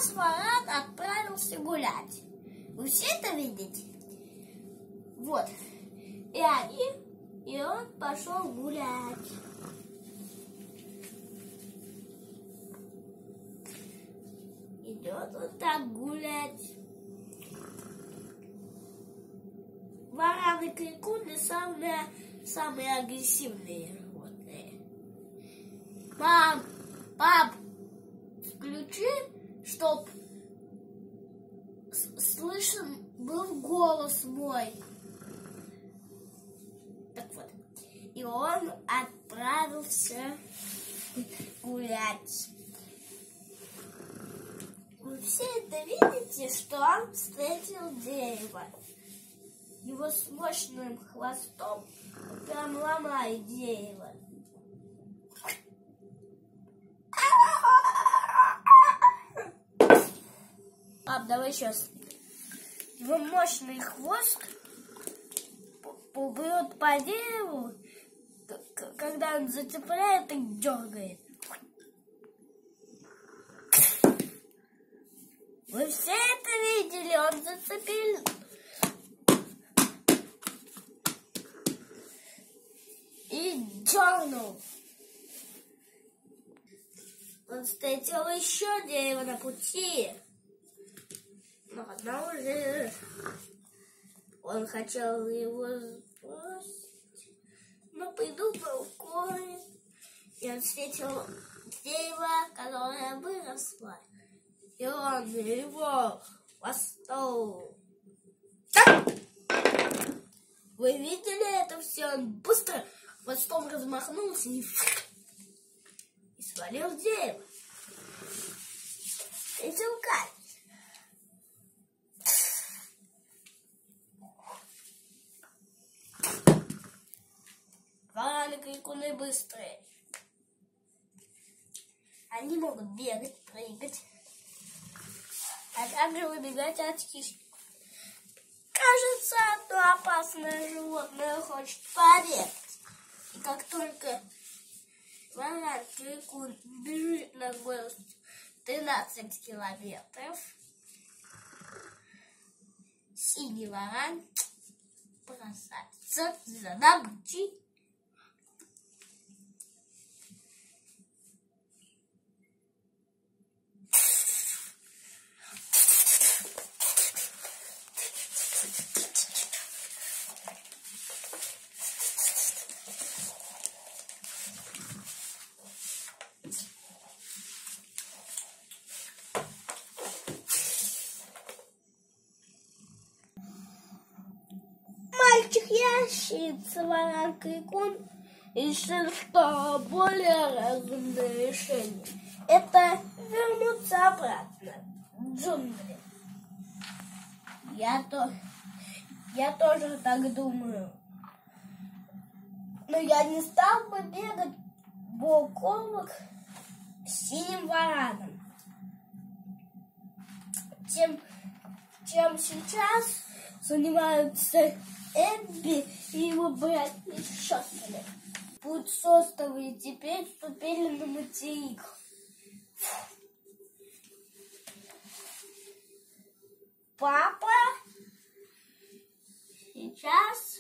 сейчас варан отправился гулять. Вы все это видите? Вот. И он пошел гулять. Идет вот так гулять. Вараны крикуны самые агрессивные животные. Мам, пап, включи, чтоб слышен был голос мой. Так вот. И он отправился гулять. Вы все это видите, что он встретил дерево. Его с мощным хвостом прям ломает дерево. Пап, давай сейчас. Его мощный хвост бьет по дереву, когда он зацепляет и дергает. Вы все это видели? Он зацепил. И дернул. Он встретил еще дерево на пути. Но одно уже. Он хотел его сбросить, но придумал корень. И он встретил дерево, которое выросло. И он его хвостом. Вы видели это все? Он быстро хвостом размахнулся и свалил дерево. Встретил камень. Вараны крикуны быстрые. Они могут бегать, прыгать, а также выбегать от хищников. Кажется, одно опасное животное хочет побегать. И как только варан крикун бежит на скорость 13 километров, синий варан бросается за добычей. Мальчик-ящерица, варан крикун решил, что более разумное решение — это вернуться обратно в джунгли. Я тоже так думаю. Но я не стал бы бегать бок о бок с синим вараном. Чем сейчас занимаются Эбби и его братья-сестры. Путь с острова и теперь вступили на материк. Папа сейчас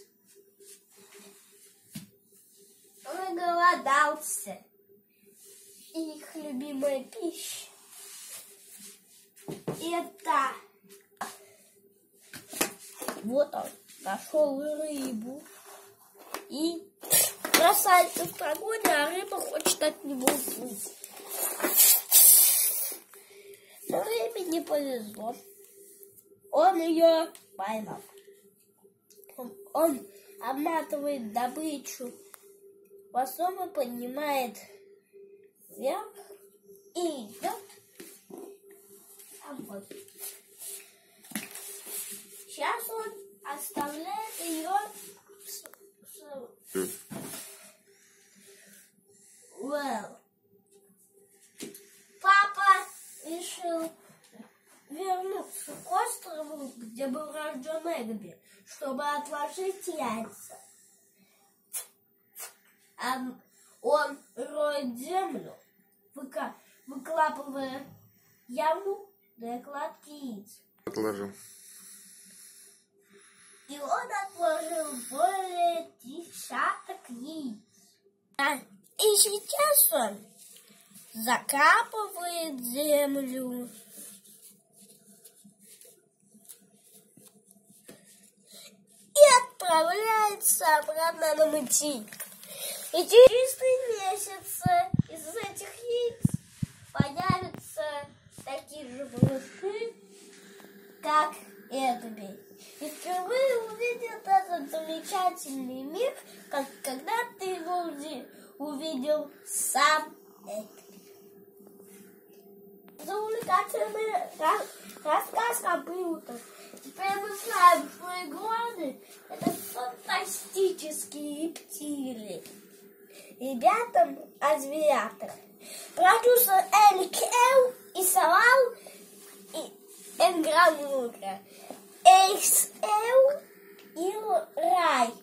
проголодался. Их любимая пища — это... Вот он нашел рыбу и бросается в погоню, а рыба хочет от него уплыть. Но рыбе не повезло. Он ее поймал. Он обматывает добычу хвостом и поднимает вверх и идет домой. Сейчас он оставляет ее Папа решил вернуться к острову, где был рожден Эгби, чтобы отложить яйца. Он роет землю, выкапывая яму доклад яиц. Отложил. И он отложил более 10 яиц. И сейчас он закапывает землю. И отправляется обратно на мытье. И через 3 месяца из этих яиц появятся такие же малыши, как Эдби. И впервые увидел этот замечательный мир, когда ты его увидел сам Эдби. За увлекательный рассказ компьютер. Теперь мы знаем, что игуаны — это фантастические рептилии. Ребята-азиаты. Продюсер Элик Эл и Салал и Энгранура. Эйс Эл и Рай.